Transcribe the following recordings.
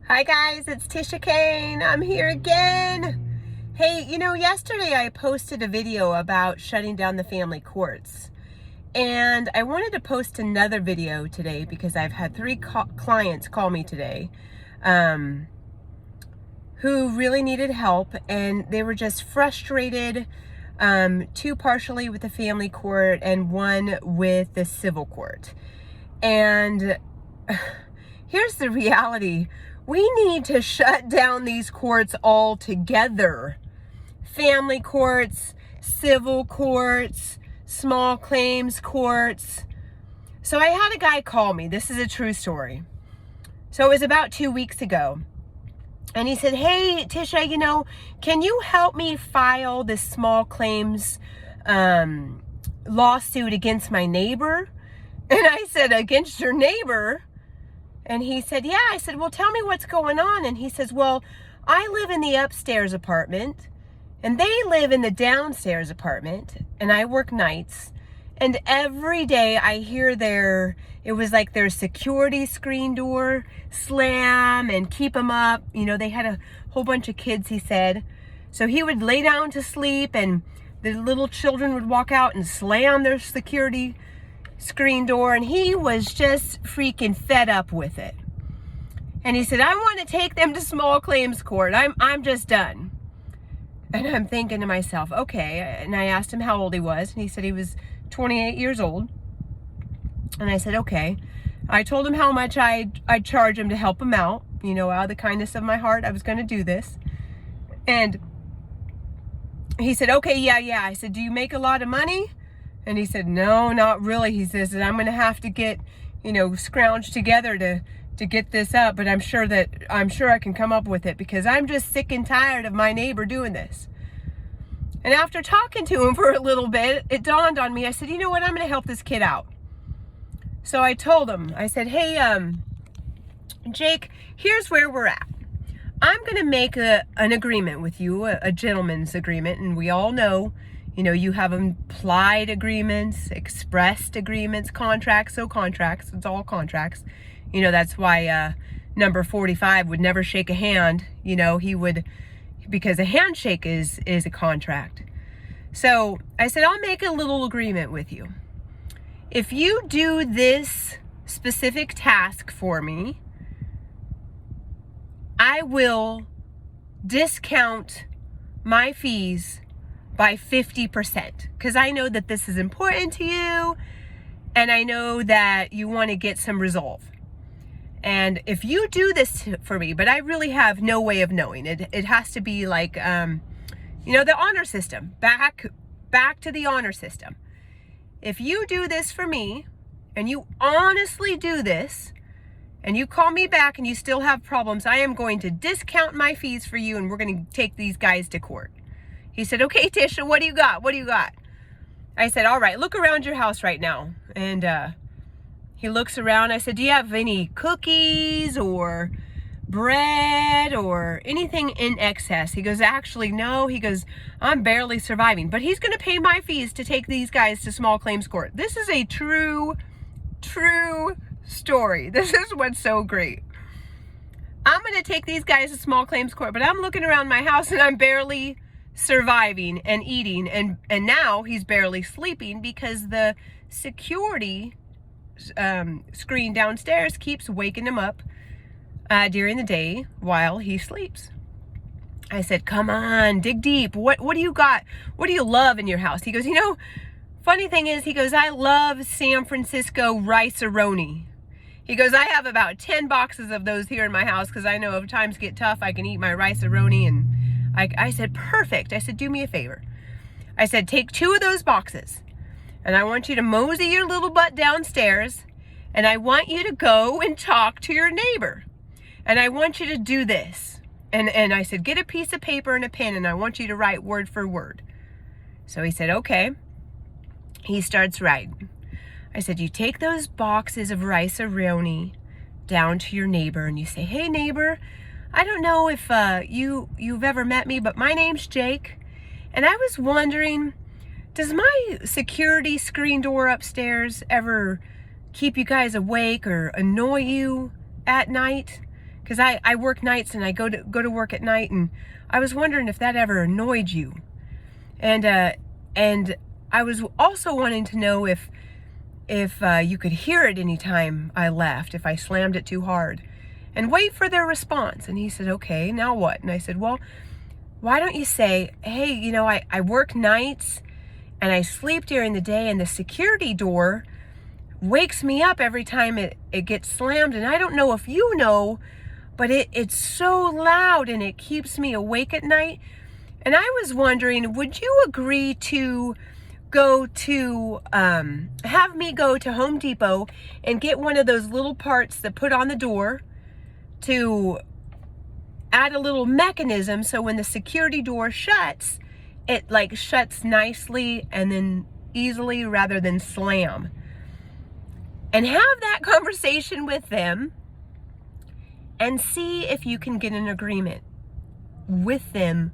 Hi guys, it's Tisha Kane. I'm here again. Hey, yesterday I posted a video about shutting down the family courts. And I wanted to post another video today because I've had three clients call me today who really needed help, and they were just frustrated, two partially with the family court and one with the civil court. And here's the reality. We need to shut down these courts altogether. Family courts, civil courts, small claims courts. So I had a guy call me. This is a true story. So it was about 2 weeks ago. And he said, hey, Tisha, can you help me file this small claims lawsuit against my neighbor? And I said, against your neighbor? And he said, yeah. I said, well, tell me what's going on. And he says, well, I live in the upstairs apartment and they live in the downstairs apartment, and I work nights. And every day I hear it was like their security screen door slam and keep them up. They had a whole bunch of kids, he said. So he would lay down to sleep and the little children would walk out and slam their security screen door, and he was just freaking fed up with it. And he said, I want to take them to small claims court. I'm just done. And I'm thinking to myself, okay. And I asked him how old he was, and he said he was 28 years old. And I said, okay. I told him how much I'd charge him to help him out. Out of the kindness of my heart, I was going to do this. And he said, okay, yeah. I said, do you make a lot of money? And he said, no, not really. He says that I'm going to have to get, scrounge together to get this up. But I'm sure I can come up with it because I'm just sick and tired of my neighbor doing this. And after talking to him for a little bit, it dawned on me. I said, you know what? I'm going to help this kid out. So I told him, I said, hey, Jake, here's where we're at. I'm going to make an agreement with you, a gentleman's agreement. And we all know, you have implied agreements, expressed agreements, contracts. So contracts, it's all contracts. That's why number 45 would never shake a hand. He would, because a handshake is a contract. So I said, I'll make a little agreement with you. If you do this specific task for me, I will discount my fees by 50%, because I know that this is important to you and I know that you want to get some resolve. And if you do this for me, but I really have no way of knowing it, it has to be like, the honor system, back to the honor system. If you do this for me and you honestly do this and you call me back and you still have problems, I am going to discount my fees for you and we're going to take these guys to court. He said, okay, Tisha, what do you got? What do you got? I said, all right, look around your house right now. And he looks around. I said, do you have any cookies or bread or anything in excess? He goes, actually, no. He goes, I'm barely surviving. But he's going to pay my fees to take these guys to small claims court. This is a true story. This is what's so great. I'm going to take these guys to small claims court, but I'm looking around my house and I'm barely surviving and eating, and now he's barely sleeping because the security screen downstairs keeps waking him up during the day while he sleeps. I said, come on, dig deep. What do you got? What do you love in your house? He goes, funny thing is, he goes, I love San Francisco Rice-A-Roni. He goes, I have about 10 boxes of those here in my house because I know if times get tough, I can eat my Rice-A-Roni. And I said, perfect. I said, do me a favor. I said, take 2 of those boxes and I want you to mosey your little butt downstairs and I want you to go and talk to your neighbor. And I want you to do this. And I said, get a piece of paper and a pen and I want you to write word for word. So he said, okay. He starts writing. I said, you take those boxes of Rice-A-Roni down to your neighbor and you say, hey neighbor, I don't know if you've ever met me, but my name's Jake. And I was wondering, does my security screen door upstairs ever keep you guys awake or annoy you at night? because I work nights and I go to work at night, and I was wondering if that ever annoyed you. And I was also wanting to know if you could hear it anytime I left, if I slammed it too hard, and wait for their response. And he said, okay, now what? And I said, well, why don't you say, hey, you know, I work nights and I sleep during the day, and the security door wakes me up every time it gets slammed. And I don't know if you know, but it's so loud and it keeps me awake at night. And I was wondering, would you agree to go to, have me go to Home Depot and get one of those little parts that put on the door to add a little mechanism so when the security door shuts, it like shuts nicely and then easily rather than slam. And have that conversation with them and see if you can get an agreement with them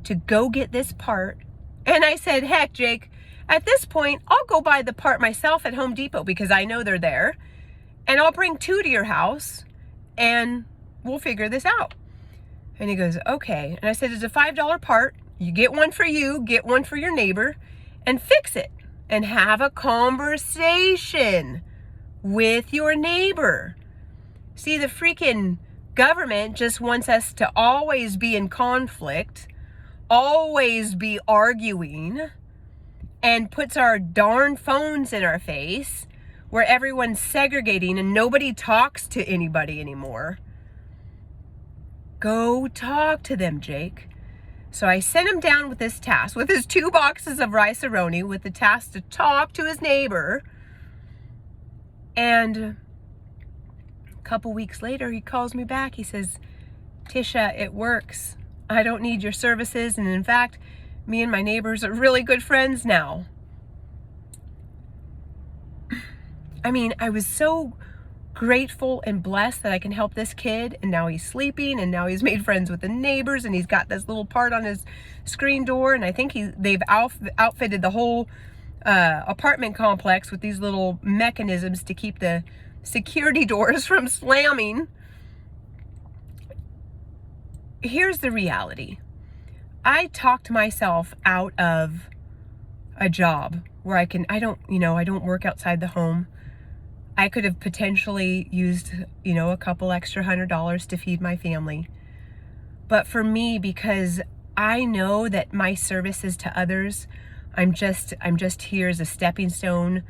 to go get this part. And I said, heck, Jake, at this point, I'll go buy the part myself at Home Depot because I know they're there. And I'll bring 2 to your house and we'll figure this out. And he goes, okay. And I said, it's a $5 part. You get one for you, get one for your neighbor, and fix it. And have a conversation with your neighbor. See, the freaking government just wants us to always be in conflict, always be arguing, and puts our darn phones in our face where everyone's segregating and nobody talks to anybody anymore. Go talk to them, Jake. So I sent him down with this task, with his 2 boxes of Rice-A-Roni, with the task to talk to his neighbor. And a couple weeks later, he calls me back. He says, Tisha, it works. I don't need your services. And in fact, me and my neighbors are really good friends now. I mean, I was so grateful and blessed that I can help this kid, and now he's sleeping, and now he's made friends with the neighbors, and he's got this little part on his screen door, and I think they've outfitted the whole apartment complex with these little mechanisms to keep the security doors from slamming. Here's the reality. I talked myself out of a job where I don't work outside the home. I could have potentially used, a couple extra $100 to feed my family. But for me, because I know that my services to others, I'm just here as a stepping stone.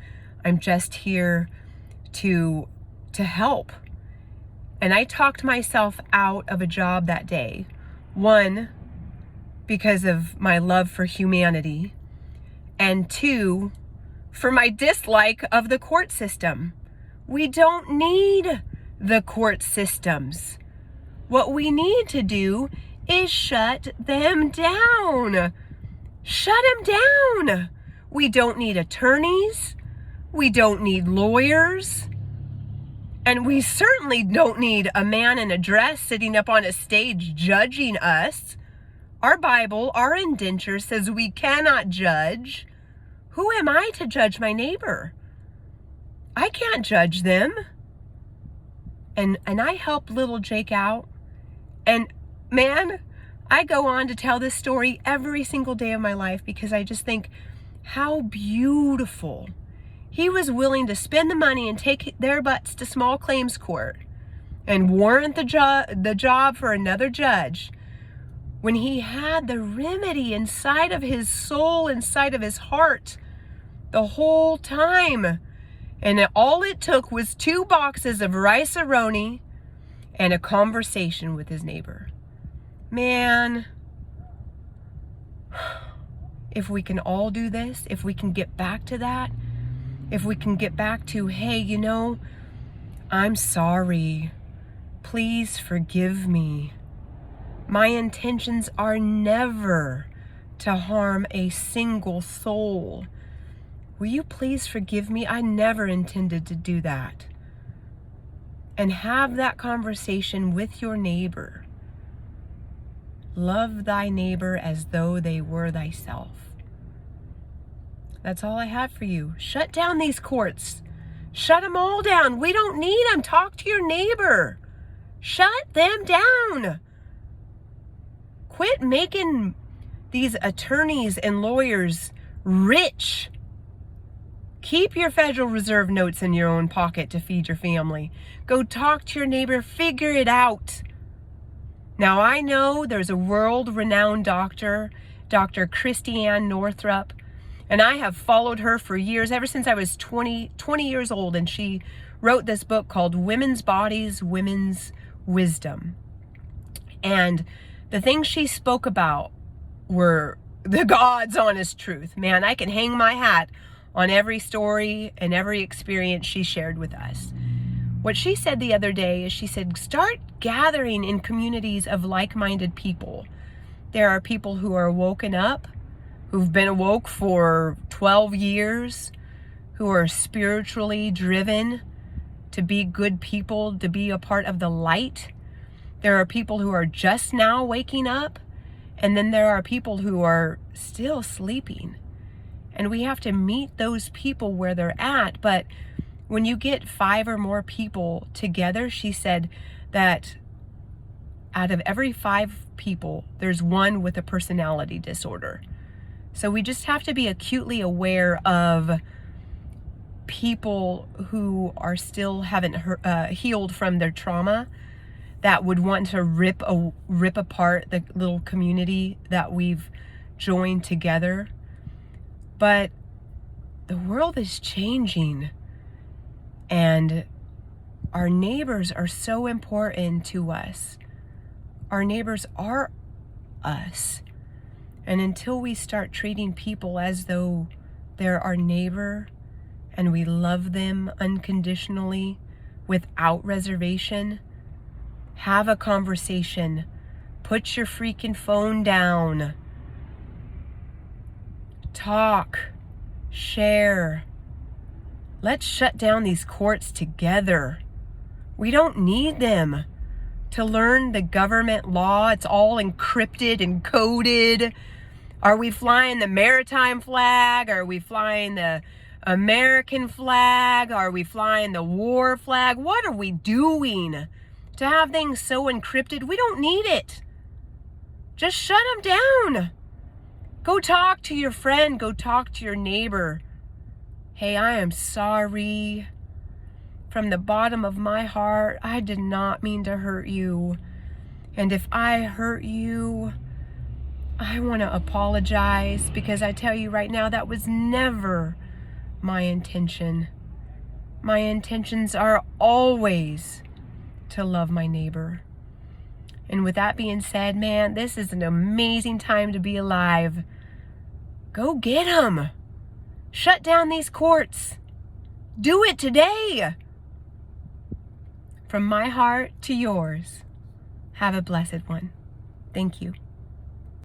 I'm just here to help. And I talked myself out of a job that day. 1, because of my love for humanity. And 2, for my dislike of the court system. We don't need the court systems. What we need to do is shut them down. Shut them down. We don't need attorneys. We don't need lawyers. And we certainly don't need a man in a dress sitting up on a stage judging us. Our Bible, our indenture says we cannot judge. Who am I to judge my neighbor? I can't judge them. And I help little Jake out. And man, I go on to tell this story every single day of my life because I just think how beautiful. He was willing to spend the money and take their butts to small claims court and warrant the job for another judge when he had the remedy inside of his soul, inside of his heart the whole time. And all it took was 2 boxes of Rice-A-Roni and a conversation with his neighbor. Man, if we can all do this, if we can get back to that, if we can get back to, hey, I'm sorry. Please forgive me. My intentions are never to harm a single soul. Will you please forgive me? I never intended to do that. And have that conversation with your neighbor. Love thy neighbor as though they were thyself. That's all I have for you. Shut down these courts. Shut them all down. We don't need them. Talk to your neighbor. Shut them down. Quit making these attorneys and lawyers rich. Keep your Federal Reserve notes in your own pocket to feed your family. Go talk to your neighbor. Figure it out. Now, I know there's a world-renowned doctor, Dr. Christiane Northrup, and I have followed her for years, ever since I was 20 years old, and she wrote this book called Women's Bodies, Women's Wisdom. And the things she spoke about were the God's honest truth. Man, I can hang my hat on every story and every experience she shared with us. What she said the other day is, she said, start gathering in communities of like-minded people. There are people who are woken up, who've been awoke for 12 years, who are spiritually driven to be good people, to be a part of the light. There are people who are just now waking up, and then there are people who are still sleeping. And we have to meet those people where they're at. But when you get 5 or more people together, she said that out of every 5 people, there's one with a personality disorder. So we just have to be acutely aware of people who are still haven't healed from their trauma, that would want to rip apart the little community that we've joined together. But the world is changing, and our neighbors are so important to us. Our neighbors are us. And until we start treating people as though they're our neighbor, and we love them unconditionally without reservation, have a conversation. Put your freaking phone down. Talk. Share. Let's shut down these courts together. We don't need them to learn the government law. It's all encrypted and coded. Are we flying the maritime flag? Are we flying the American flag? Are we flying the war flag? What are we doing to have things so encrypted? We don't need it. Just shut them down. Go talk to your friend. Go talk to your neighbor. Hey, I am sorry. From the bottom of my heart, I did not mean to hurt you. And if I hurt you, I want to apologize, because I tell you right now, that was never my intention. My intentions are always to love my neighbor. And with that being said, man, this is an amazing time to be alive. Go get them. Shut down these courts. Do it today. From my heart to yours, have a blessed one. Thank you.